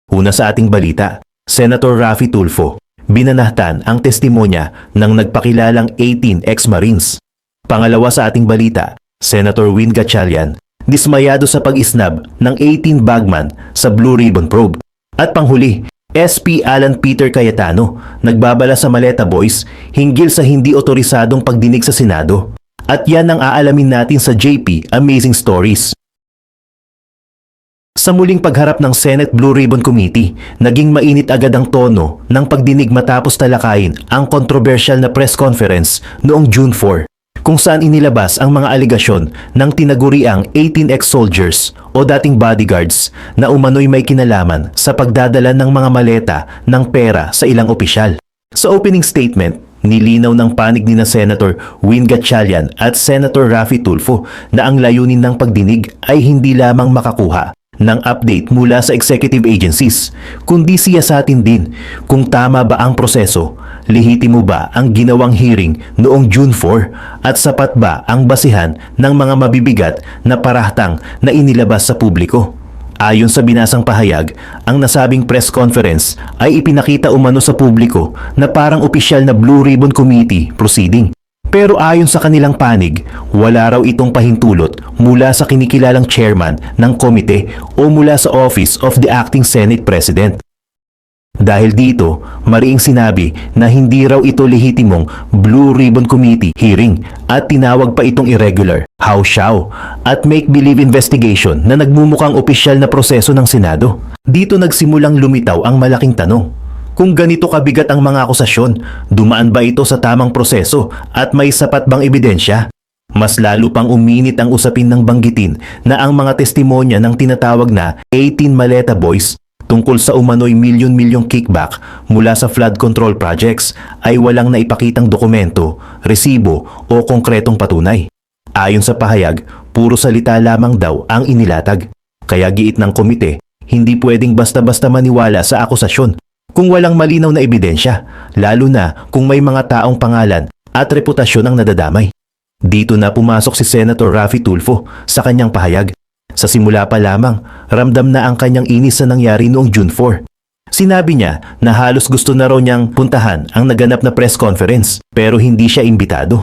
Una sa ating balita, Senator Raffy Tulfo, binanahtan ang testimonya ng nagpakilalang 18 ex-Marines. Pangalawa sa ating balita, Senator Win Gatchalian, dismayado sa pag-isnab ng 18 bagman sa Blue Ribbon Probe. At panghuli, SP Alan Peter Cayetano, nagbabala sa Maleta Boys hinggil sa hindi otorisadong pagdinig sa Senado. At yan ang aalamin natin sa JP Amazing Stories. Sa muling pagharap ng Senate Blue Ribbon Committee, naging mainit agad ang tono ng pagdinig matapos talakayin ang kontrobersyal na press conference noong June 4, kung saan inilabas ang mga aligasyon ng tinaguriang 18 ex-soldiers o dating bodyguards na umano'y may kinalaman sa pagdadala ng mga maleta ng pera sa ilang opisyal. Sa opening statement, nilinaw ng panig ni Senator Win Gatchalian at Senator Raffy Tulfo na ang layunin ng pagdinig ay hindi lamang makakuha ng update mula sa executive agencies, kundi siyasatin din kung tama ba ang proseso, lehitimo ba ang ginawang hearing noong June 4 at sapat ba ang basihan ng mga mabibigat na parahtang na inilabas sa publiko. Ayon sa binasang pahayag, ang nasabing press conference ay ipinakita umano sa publiko na parang opisyal na Blue Ribbon Committee proceeding. Pero ayon sa kanilang panig, wala raw itong pahintulot mula sa kinikilalang chairman ng komite o mula sa Office of the Acting Senate President. Dahil dito, mariing sinabi na hindi raw ito lehitimong Blue Ribbon Committee hearing at tinawag pa itong irregular, haw-shaw at make-believe investigation na nagmumukhang opisyal na proseso ng Senado. Dito nagsimulang lumitaw ang malaking tanong. Kung ganito kabigat ang mga akusasyon, dumaan ba ito sa tamang proseso at may sapat bang ebidensya? Mas lalo pang uminit ang usapin ng banggitin na ang mga testimonya ng tinatawag na 18 Maleta Boys tungkol sa umano'y milyon-milyong kickback mula sa flood control projects ay walang naipakitang dokumento, resibo o konkretong patunay. Ayon sa pahayag, puro salita lamang daw ang inilatag. Kaya giit ng komite, hindi pwedeng basta-basta maniwala sa akusasyon kung walang malinaw na ebidensya, lalo na kung may mga taong pangalan at reputasyon ang nadadamay. Dito na pumasok si Senator Raffy Tulfo sa kanyang pahayag. Sa simula pa lamang, ramdam na ang kanyang inis sa nangyari noong June 4. Sinabi niya na halos gusto na raw niyang puntahan ang naganap na press conference pero hindi siya imbitado.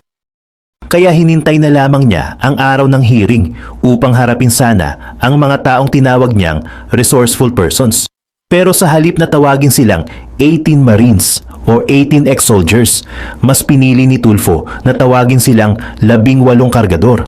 Kaya hinintay na lamang niya ang araw ng hearing upang harapin sana ang mga taong tinawag niyang resourceful persons. Pero sa halip na tawagin silang 18 Marines o 18 ex-soldiers, mas pinili ni Tulfo na tawagin silang 18 kargador.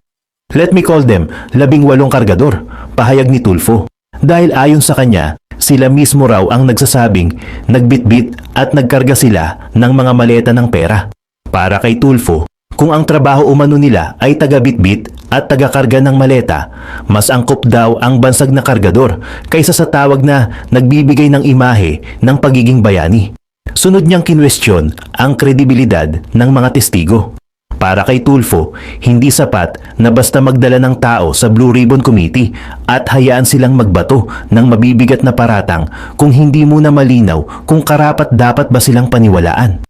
Let me call them 18 kargador, pahayag ni Tulfo. Dahil ayon sa kanya, sila mismo raw ang nagsasabing nagbitbit at nagkarga sila ng mga maleta ng pera. Para kay Tulfo, kung ang trabaho umano nila ay taga-bitbit at taga-karga ng maleta, mas angkop daw ang bansag na kargador kaysa sa tawag na nagbibigay ng imahe ng pagiging bayani. Sunod niyang kinwestiyon ang kredibilidad ng mga testigo. Para kay Tulfo, hindi sapat na basta magdala ng tao sa Blue Ribbon Committee at hayaan silang magbato ng mabibigat na paratang kung hindi muna malinaw kung karapat-dapat ba silang paniwalaan.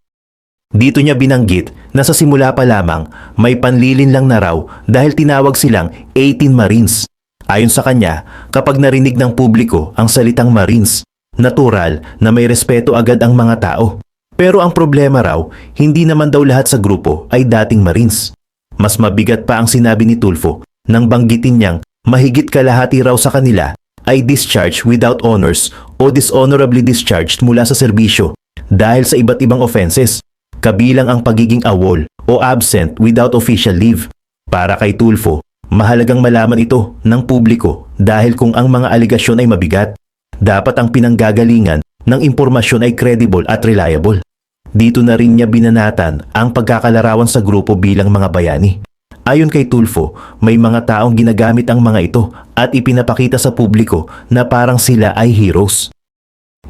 Dito niya binanggit na sa simula pa lamang may panlilin lang na raw dahil tinawag silang 18 Marines. Ayon sa kanya, kapag narinig ng publiko ang salitang Marines, natural na may respeto agad ang mga tao. Pero ang problema raw, hindi naman daw lahat sa grupo ay dating Marines. Mas mabigat pa ang sinabi ni Tulfo nang banggitin niyang mahigit kalahati raw sa kanila ay discharged without honors o dishonorably discharged mula sa serbisyo dahil sa iba't ibang offenses. Kabilang ang pagiging AWOL o absent without official leave. Para kay Tulfo, mahalagang malaman ito ng publiko dahil kung ang mga aligasyon ay mabigat, dapat ang pinanggagalingan ng impormasyon ay credible at reliable. Dito na rin niya binanatan ang pagkakalarawan sa grupo bilang mga bayani. Ayon kay Tulfo, may mga taong ginagamit ang mga ito at ipinapakita sa publiko na parang sila ay heroes.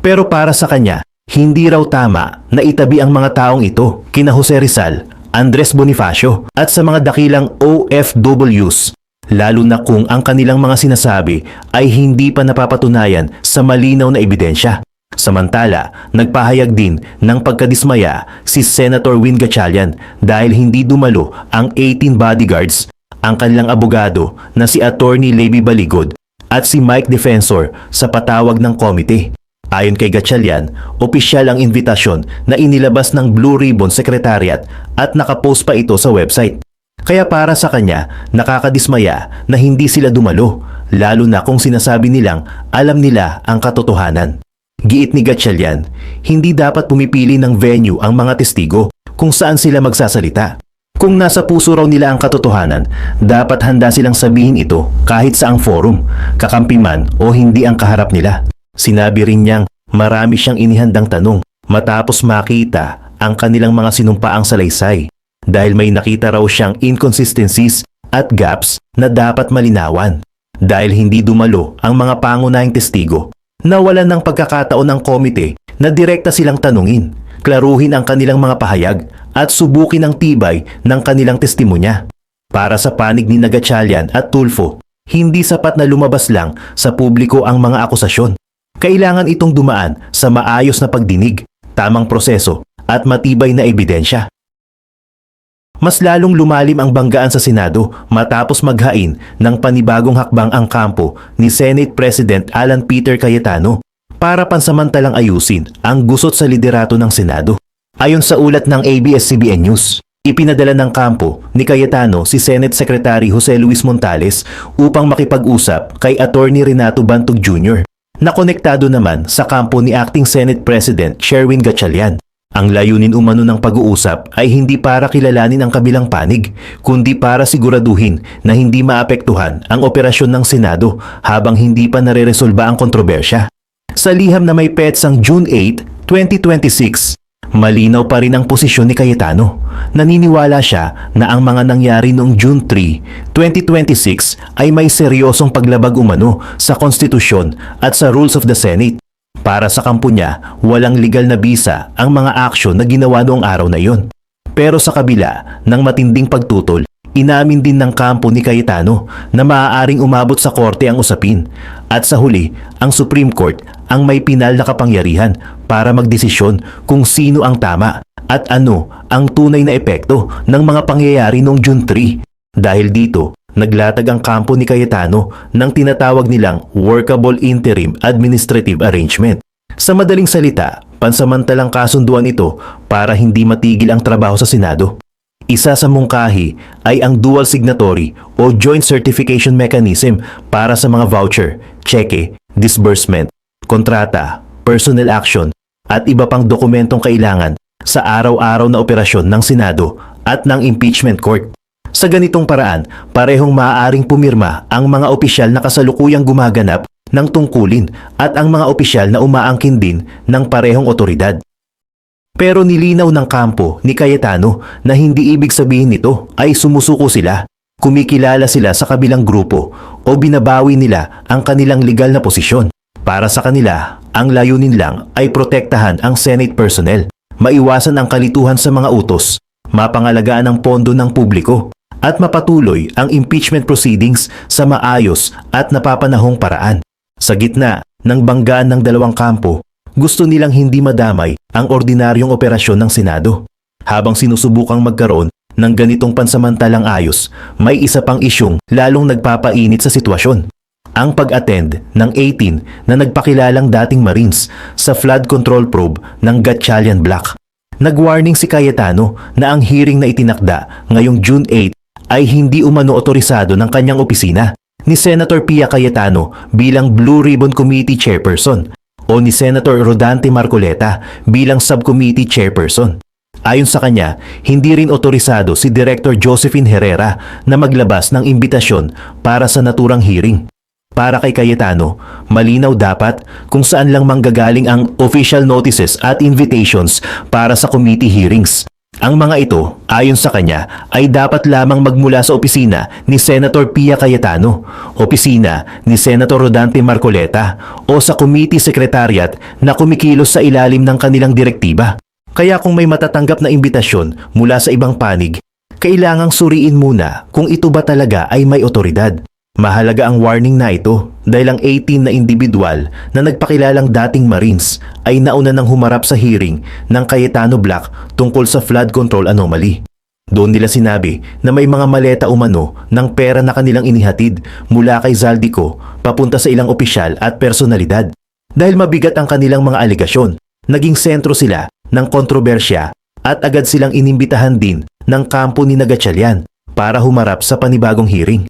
Pero para sa kanya, hindi raw tama na itabi ang mga taong ito kina Jose Rizal, Andres Bonifacio at sa mga dakilang OFWs, lalo na kung ang kanilang mga sinasabi ay hindi pa napapatunayan sa malinaw na ebidensya. Samantala, nagpahayag din ng pagkadismaya si Senator Win Gatchalian dahil hindi dumalo ang 18 bodyguards, ang kanilang abogado na si Attorney Levy Baligod at si Mike Defensor sa patawag ng komite. Ayon kay Gatchalian, opisyal ang invitasyon na inilabas ng Blue Ribbon Secretariat at nakapost pa ito sa website. Kaya para sa kanya, nakakadismaya na hindi sila dumalo, lalo na kung sinasabi nilang alam nila ang katotohanan. Giit ni Gatchalian, hindi dapat pumipili ng venue ang mga testigo kung saan sila magsasalita. Kung nasa puso raw nila ang katotohanan, dapat handa silang sabihin ito kahit sa ang forum, kakampi man o hindi ang kaharap nila. Sinabi rin niyang marami siyang inihandang tanong matapos makita ang kanilang mga sinumpaang salaysay dahil may nakita raw siyang inconsistencies at gaps na dapat malinawan. Dahil hindi dumalo ang mga pangunahing testigo, nawalan ng pagkakataon ng komite na direkta silang tanungin, klaruhin ang kanilang mga pahayag at subukin ang tibay ng kanilang testimonya. Para sa panig ni Gatchalian at Tulfo, hindi sapat na lumabas lang sa publiko ang mga akusasyon. Kailangan itong dumaan sa maayos na pagdinig, tamang proseso at matibay na ebidensya. Mas lalong lumalim ang banggaan sa Senado matapos maghain ng panibagong hakbang ang kampo ni Senate President Alan Peter Cayetano para pansamantalang ayusin ang gusot sa liderato ng Senado. Ayon sa ulat ng ABS-CBN News, ipinadala ng kampo ni Cayetano si Senate Secretary Jose Luis Montales upang makipag-usap kay Attorney Renato Bantog Jr. na konektado naman sa kampo ni Acting Senate President Sherwin Gatchalian. Ang layunin umano ng pag-uusap ay hindi para kilalanin ang kabilang panig, kundi para siguraduhin na hindi maapektuhan ang operasyon ng Senado habang hindi pa nareresolba ang kontrobersya. Sa liham na may petsang June 8, 2026, malinaw pa rin ang posisyon ni Cayetano. Naniniwala siya na ang mga nangyari noong June 3, 2026 ay may seryosong paglabag umano sa konstitusyon at sa rules of the Senate. Para sa kampo niya, walang legal na bisa ang mga aksyon na ginawa noong araw na iyon. Pero sa kabila ng matinding pagtutol, inamin din ng kampo ni Cayetano na maaaring umabot sa korte ang usapin at sa huli, ang Supreme Court ang may pinal na kapangyarihan para magdesisyon kung sino ang tama at ano ang tunay na epekto ng mga pangyayari noong June 3. Dahil dito, naglatag ang kampo ni Cayetano ng tinatawag nilang Workable Interim Administrative Arrangement. Sa madaling salita, pansamantalang kasunduan ito para hindi matigil ang trabaho sa Senado. Isa sa mungkahi ay ang dual signatory o joint certification mechanism para sa mga voucher, cheque, disbursement, kontrata, personnel action at iba pang dokumentong kailangan sa araw-araw na operasyon ng Senado at ng impeachment court. Sa ganitong paraan, parehong maaaring pumirma ang mga opisyal na kasalukuyang gumaganap ng tungkulin at ang mga opisyal na umaangkin din ng parehong otoridad. Pero nilinaw ng kampo ni Cayetano na hindi ibig sabihin nito ay sumusuko sila, kumikilala sila sa kabilang grupo o binabawi nila ang kanilang legal na posisyon. Para sa kanila, ang layunin lang ay protektahan ang Senate personnel, maiwasan ang kalituhan sa mga utos, mapangalagaan ang pondo ng publiko, at mapatuloy ang impeachment proceedings sa maayos at napapanahong paraan. Sa gitna ng banggaan ng dalawang kampo, gusto nilang hindi madamay ang ordinaryong operasyon ng Senado. Habang sinusubukang magkaroon ng ganitong pansamantalang ayos, may isa pang isyong lalong nagpapainit sa sitwasyon. Ang pag-attend ng 18 na nagpakilalang dating Marines sa flood control probe ng Gatchalian Block. Nag-warning si Cayetano na ang hearing na itinakda ngayong June 8 ay hindi umano otorisado ng kanyang opisina, ni Senator Pia Cayetano bilang Blue Ribbon Committee Chairperson o ni Senator Rodante Marcoleta bilang Subcommittee Chairperson. Ayon sa kanya, hindi rin otorisado si Director Josephine Herrera na maglabas ng imbitasyon para sa naturang hearing. Para kay Cayetano, malinaw dapat kung saan lang manggagaling ang official notices at invitations para sa committee hearings. Ang mga ito, ayon sa kanya, ay dapat lamang magmula sa opisina ni Senator Pia Cayetano, opisina ni Senator Rodante Marcoleta o sa committee secretariat na kumikilos sa ilalim ng kanilang direktiba. Kaya kung may matatanggap na imbitasyon mula sa ibang panig, kailangang suriin muna kung ito ba talaga ay may otoridad. Mahalaga ang warning na ito dahil ang 18 na individual na nagpakilalang dating Marines ay nauna nang humarap sa hearing ng Cayetano Block tungkol sa flood control anomaly. Doon nila sinabi na may mga maleta umano ng pera na kanilang inihatid mula kay Zaldico papunta sa ilang opisyal at personalidad. Dahil mabigat ang kanilang mga aligasyon, naging sentro sila ng kontrobersya at agad silang inimbitahan din ng kampo ni Gatchalian para humarap sa panibagong hearing.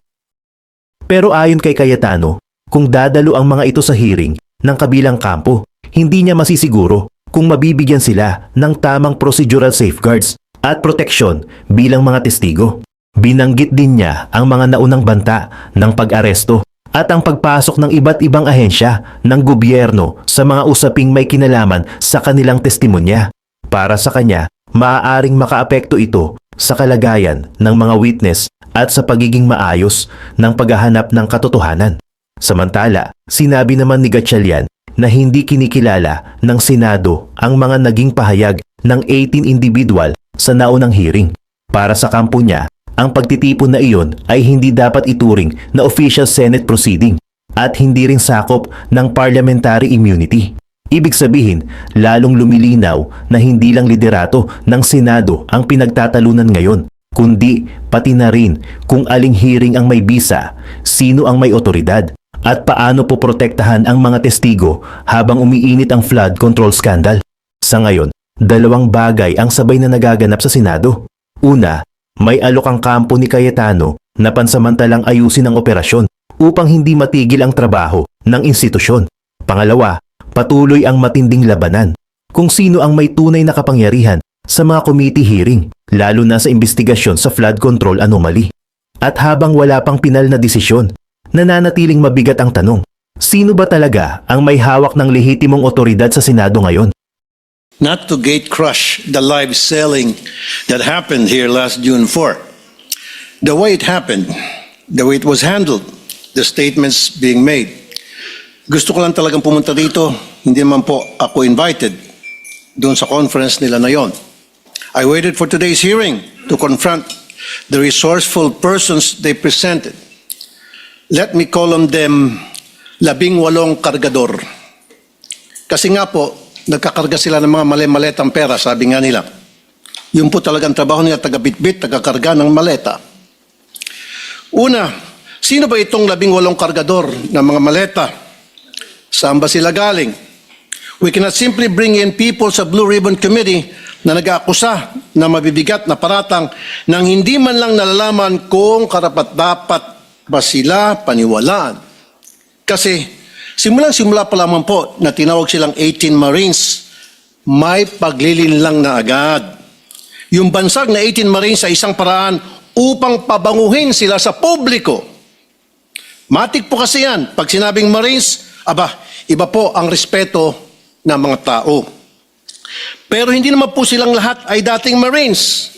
Pero ayon kay Cayetano, kung dadalo ang mga ito sa hearing ng kabilang kampo, hindi niya masisiguro kung mabibigyan sila ng tamang procedural safeguards at proteksyon bilang mga testigo. Binanggit din niya ang mga naunang banta ng pag-aresto at ang pagpasok ng iba't ibang ahensya ng gobyerno sa mga usaping may kinalaman sa kanilang testimonya. Para sa kanya, maaaring makaapekto ito sa kalagayan ng mga witness at sa pagiging maayos ng paghahanap ng katotohanan. Samantala, sinabi naman ni Gatchalian na hindi kinikilala ng Senado ang mga naging pahayag ng 18 individual sa naunang hearing. Para sa kampo niya, ang pagtitipon na iyon ay hindi dapat ituring na official Senate proceeding at hindi rin sakop ng parliamentary immunity. Ibig sabihin, lalong lumilinaw na hindi lang liderato ng Senado ang pinagtatalunan ngayon, kundi pati na rin kung aling hearing ang may bisa, sino ang may otoridad, at paano poprotektahan ang mga testigo habang umiinit ang flood control scandal. Sa ngayon, dalawang bagay ang sabay na nagaganap sa Senado. Una, may alok ang kampo ni Cayetano na pansamantalang ayusin ang operasyon upang hindi matigil ang trabaho ng institusyon. Pangalawa, patuloy ang matinding labanan kung sino ang may tunay na kapangyarihan sa mga committee hearing, lalo na sa investigasyon sa flood control anomaly. At habang wala pang pinal na desisyon, nananatiling mabigat ang tanong, sino ba talaga ang may hawak ng lehitimong otoridad sa Senado ngayon? Not to gate crush the live selling that happened here last June 4. The way it happened, the way it was handled, the statements being made. Gusto ko lang talagang pumunta dito, hindi naman po ako invited doon sa conference nila na yon. I waited for today's hearing to confront the resourceful persons they presented. Let me call on them 18 kargador. Kasi nga po, nagkakarga sila ng mga mali-maletang pera, sabi nga nila. Yun po talagang trabaho nila, taga-bitbit, taga-karga ng maleta. Una, sino ba itong 18 kargador ng mga maleta? Saan ba sila galing? We cannot simply bring in people sa Blue Ribbon Committee na nag-aakusa na mabibigat na paratang nang hindi man lang nalalaman kung karapat-dapat ba sila paniwalaan. Kasi simula pa lamang po na tinawag silang 18 Marines, may paglilinlang na agad. Yung bansag na 18 Marines sa isang paraan upang pabanguhin sila sa publiko. Matik po kasi yan. Pag sinabing Marines, iba po ang respeto ng mga tao. Pero hindi naman po silang lahat ay dating Marines.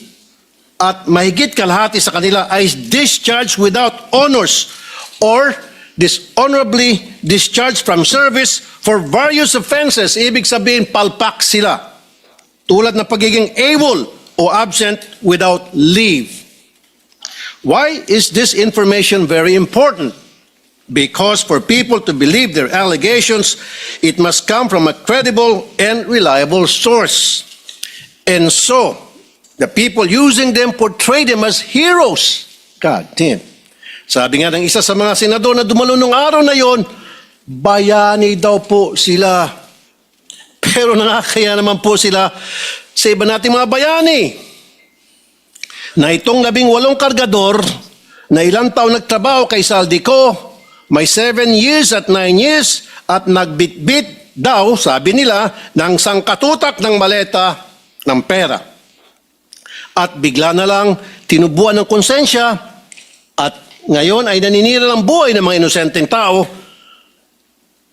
At mahigit kalahati sa kanila ay discharged without honors or dishonorably discharged from service for various offenses. Ibig sabihin, palpak sila. Tulad ng pagiging AWOL o absent without leave. Why is this information very important? Because for people to believe their allegations, it must come from a credible and reliable source. And so, the people using them portray them as heroes. God damn. Sabi nga ng isa sa mga senador na dumalo nung araw na yon, bayani daw po sila. Pero nakakaya naman po sila sa iba nating mga bayani. Na itong 18 kargador na ilang taon nagtrabaho kay Saldico, may 7 years at 9 years at nagbitbit daw, sabi nila, ng sangkatutak ng maleta ng pera. At bigla na lang tinubuan ng konsensya at ngayon ay naninira ng buhay ng mga inosenteng tao,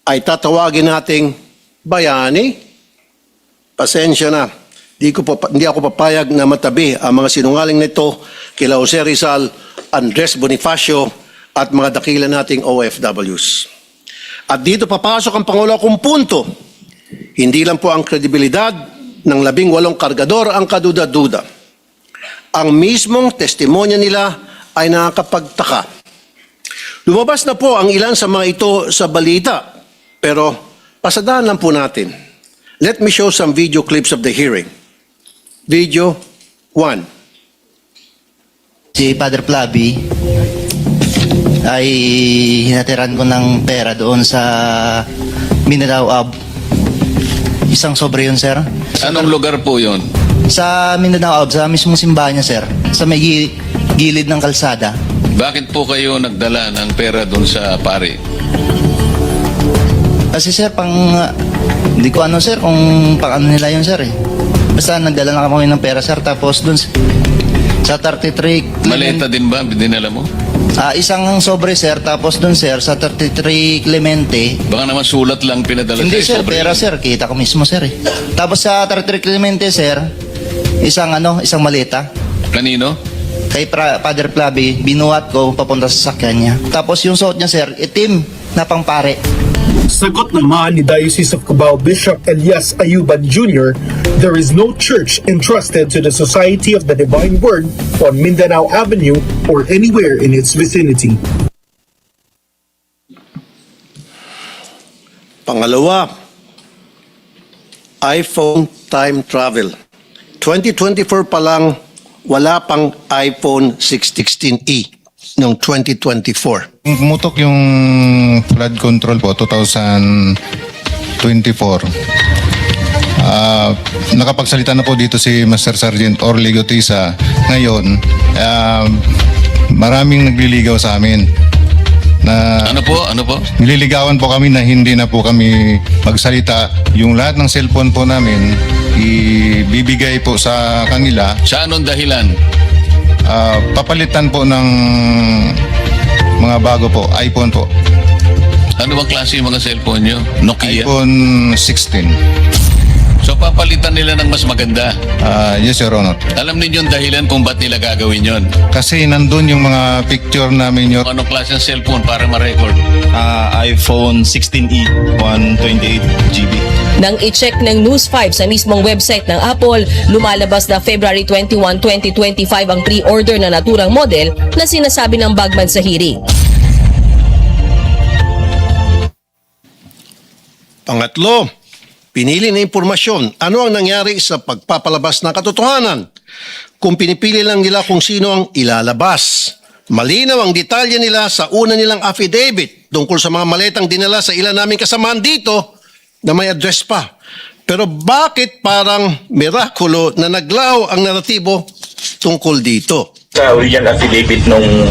ay tatawagin nating bayani. Pasensya na. Hindi ako papayag na matabi ang mga sinungaling nito kila Jose Rizal, Andres Bonifacio at mga dakila nating OFWs. At dito papasok ang Pangulo kong punto. Hindi lang po ang kredibilidad ng 18 kargador ang kaduda-duda. Ang mismong testimonya nila ay nakakapagtaka. Lumabas na po ang ilan sa mga ito sa balita, pero pasadahan lang po natin. Let me show some video clips of the hearing. Video 1. Si Father Flavi ay hinatiran ko ng pera doon sa Mindanao Ab. Isang sobre yun, sir. Anong lugar po yun? Sa Mindanao Ab, sa mismong simbahan niya, sir. Sa may gilid ng kalsada. Bakit po kayo nagdala ng pera doon sa pari? Kasi sir, hindi ko ano sir, kung pang ano nila yun sir eh. Basta nagdala na kami ng pera sir, tapos dun sa 33... Maleta din ba dinala mo? Isang sobre sir, tapos dun sir, sa 33 Clemente. Baka naman sulat lang pinadala Hindi sa sir, sobre. pera sir, kita ko mismo sir eh. Tapos sa 33 Clemente sir, isang maleta. Kanino? Kay Father Flavi, binuhat ko papunta sa sakyan niya. Tapos yung suot niya sir, itim na pangpare. Sagot naman ni Diocese of Cubao Bishop Elias Ayuban Jr., there is no church entrusted to the Society of the Divine Word on Mindanao Avenue or anywhere in its vicinity. Pangalawa, iPhone time travel. 2024 pa lang, wala pang iPhone 616e noong 2024. Pumutok yung flood control po 2024. Nakapagsalita na po dito si Master Sergeant Orly Gotisa. Ngayon, maraming nagliligaw sa amin. Ano po? Nililigawan po kami na hindi na po kami magsalita. Yung lahat ng cellphone po namin, ibibigay po sa kanila. Sa anong dahilan? Papalitan po ng mga bago po, iPhone po. Ano bang klase yung mga cellphone nyo? Nokia? iPhone 16. So papalitan nila ng mas maganda. Yes, Your Honor. Alam ninyo yung dahilan kung ba't nila gagawin yon? Kasi nandun yung mga picture namin, Your Anong klase ng cellphone para ma-record? iPhone 16e, 128 GB. Nang i-check ng News 5 sa mismong website ng Apple, lumalabas na February 21, 2025 ang pre-order na naturang model na sinasabi ng Bagman sa hearing. Pangatlo, pinili na impormasyon. Ano ang nangyari sa pagpapalabas ng katotohanan? Kung pinipili lang nila kung sino ang ilalabas. Malinaw ang detalye nila sa una nilang affidavit tungkol sa mga maletang dinala sa ilan naming kasamahan dito na may address pa. Pero bakit parang mirakulo na naglaho ang naratibo tungkol dito? Sa original affidavit nung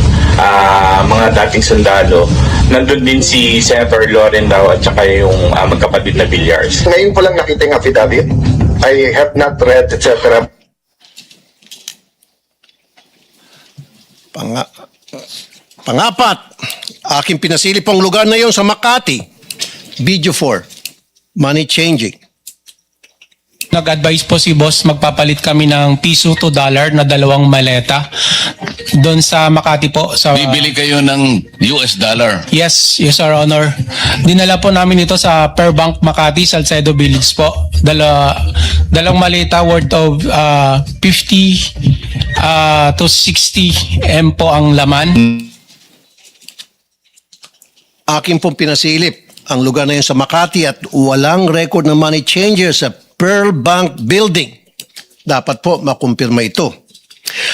mga dating sundalo, nandun din si Senator Loren daw at saka yung magkapatid na Villar. Ngayon ko lang nakita yung affidavit. I have not read, etc. Pangapat, aking pinasilip ang lugar na yon sa Makati. Video 4, money changing. Nag-advise po si boss, magpapalit kami ng piso to dollar na 2 maleta doon sa Makati po. Bibili kayo ng US dollar. Yes, Your Honor. Dinala po namin ito sa Perbank Makati, Salcedo Village po. Dalawang maleta worth of 50 to 60 M po ang laman. Aking pong pinasilip ang lugar na yun sa Makati at walang record ng money changer sa Pearl Bank Building. Dapat po makumpirma ito.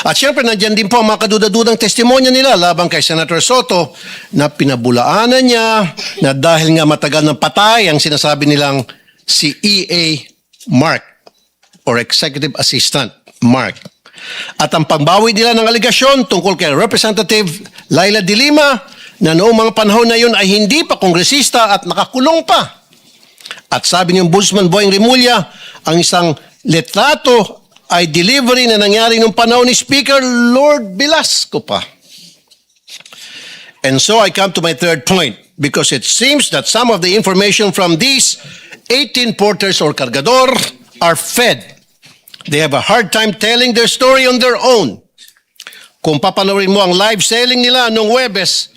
At syempre, nandyan din po ang mga kaduda-dudang testimonya nila laban kay Senator Soto na pinabulaanan niya na dahil nga matagal ng patay ang sinasabi nilang si E.A. Mark or Executive Assistant Mark. At ang pangbawi nila ng aligasyon tungkol kay Representative Laila de Lima na noong mga panahon na yun ay hindi pa kongresista at nakakulong pa. At sabi ni Ombudsman Boying Remulla, ang isang litrato ay delivery na nangyari nung panahon ni Speaker Lord Velasco pa. And so I come to my third point because it seems that some of the information from these 18 porters or cargador are fed. They have a hard time telling their story on their own. Kung papanoorin mo ang live selling nila noong Huwebes,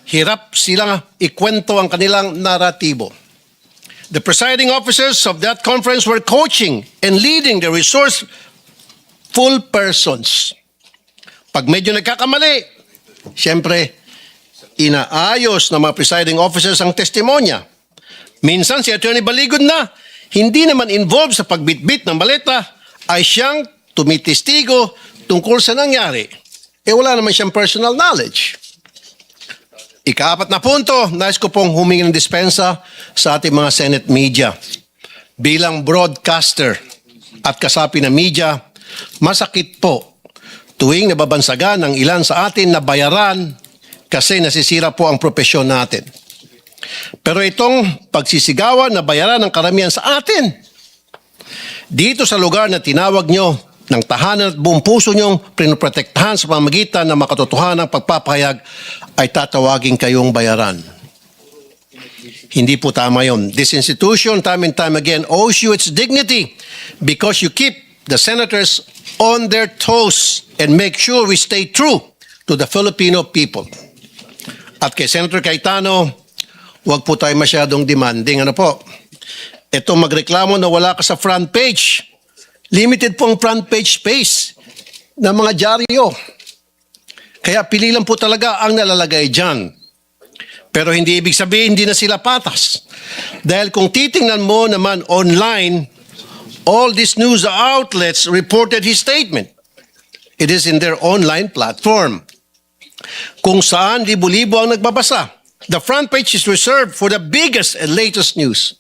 hirap silang ikwento ang kanilang naratibo. The presiding officers of that conference were coaching and leading the resourceful persons. Pag medyo nagkakamali, siyempre, inaayos ng mga presiding officers ang testimonya. Minsan si Attorney Baligod na, hindi naman involved sa pagbitbit ng maleta, ay siyang tumitestigo tungkol sa nangyari. Wala naman siyang personal knowledge. Ika-4 na punto, nais ko pong humingi ng dispensa sa ating mga Senate media. Bilang broadcaster at kasapi ng media, masakit po tuwing nababansagan ng ilan sa atin na bayaran kasi nasisira po ang propesyon natin. Pero itong pagsisigawan na bayaran ng karamihan sa atin, dito sa lugar na tinawag nyo ng tahanan at buong puso nyong pinoprotektahan sa pamamagitan ng makatotohanan ng pagpapahayag, ay tatawagin kayong bayaran. Hindi po tama yun. This institution, time and time again, owes you its dignity because you keep the senators on their toes and make sure we stay true to the Filipino people. At kay Senator Cayetano, huwag po tayo masyadong demanding. Ano po? Ito magreklamo na wala ka sa front page. Limited pong front page space ng mga dyaryo. Kaya pili lang po talaga ang nalalagay dyan. Pero hindi ibig sabihin hindi na sila patas. Dahil kung titingnan mo naman online, all these news outlets reported his statement. It is in their online platform. Kung saan libo-libo ang nagbabasa. The front page is reserved for the biggest and latest news.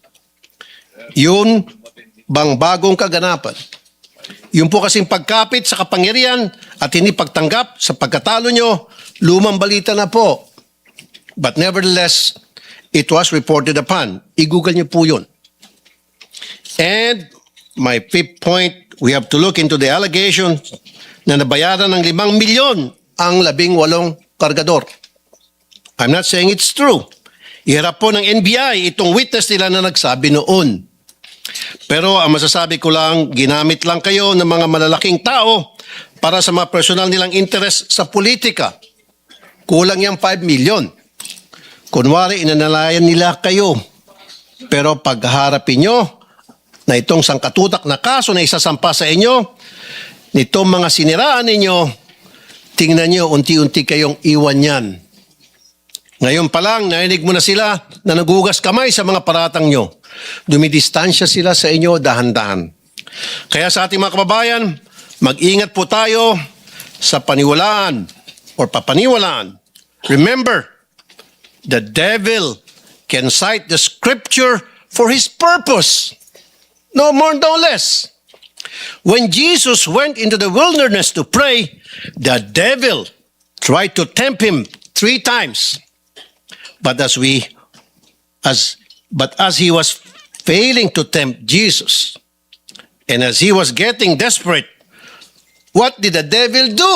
Yun bang bagong kaganapan? Yung po kasing pagkapit sa kapangyarihan at hindi pagtanggap sa pagkatalo nyo, lumang balita na po. But nevertheless, it was reported upon. I-google nyo po yun. And my fifth point, we have to look into the allegation na nabayaran ng 5 milyon ang 18 kargador. I'm not saying it's true. Iharap po ng NBI itong witness nila na nagsabi noon. Pero ang masasabi ko lang, ginamit lang kayo ng mga malalaking tao para sa mga personal nilang interest sa politika. Kulang yung 5 million. Kunwari, inanalayan nila kayo. Pero pagharapin nyo na itong sangkatutak na kaso na isasampa sa inyo, nitong mga siniraan ninyo, tingnan nyo, unti-unti kayong iwan yan. Ngayon pa lang, narinig mo na sila na nagugas kamay sa mga paratang nyo. Dumidistansya sila sa inyo dahan-dahan. Kaya sa ating mga kababayan, mag-ingat po tayo sa paniwalaan or papaniwalaan. Remember, the devil can cite the scripture for his purpose. No more, no less. When Jesus went into the wilderness to pray, the devil tried to tempt him 3 times. But as he was failing to tempt Jesus, and as he was getting desperate, what did the devil do?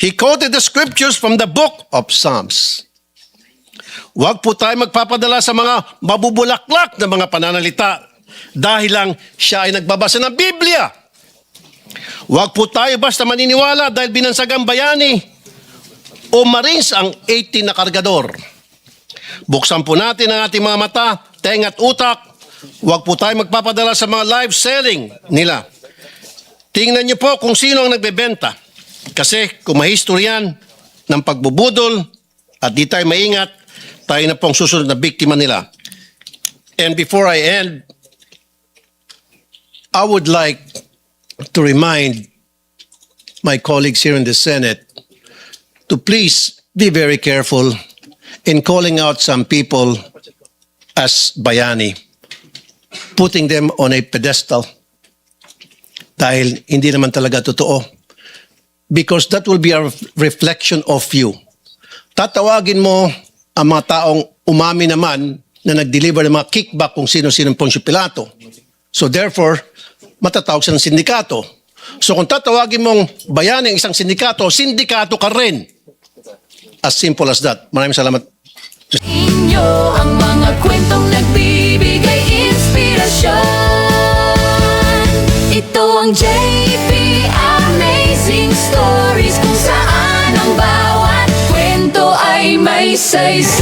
He quoted the scriptures from the book of Psalms. Huwag po tayo magpapadala sa mga mabubulaklak na mga pananalita dahil lang siya ay nagbabasa ng Biblia. Huwag po tayo basta maniniwala dahil binansagang bayani o Marines ang 18 na kargador. Buksan po natin ang ating mga mata, tenga at utak. Huwag po tayo magpapadala sa mga live selling nila. Tingnan niyo po kung sino ang nagbebenta. Kasi kung mahistory yan ng pagbubudol at di tayo maingat, tayo na pong susunod na biktima nila. And before I end, I would like to remind my colleagues here in the Senate to please be very careful in calling out some people as bayani, putting them on a pedestal dahil hindi naman talaga totoo. Because that will be a reflection of you. Tatawagin mo ang mga taong umami naman na nag-deliver ng mga kickback kung sino-sino Poncio Pilato. So therefore, matatawag siya ng sindikato. So kung tatawagin mong bayani ang isang sindikato, sindikato ka rin. As simple as that. Maraming salamat. Inyo ang mga kwentong nagbibigay inspirasyon. Ito ang JP Amazing Stories, kung saan ang bawat kwento ay may saysay.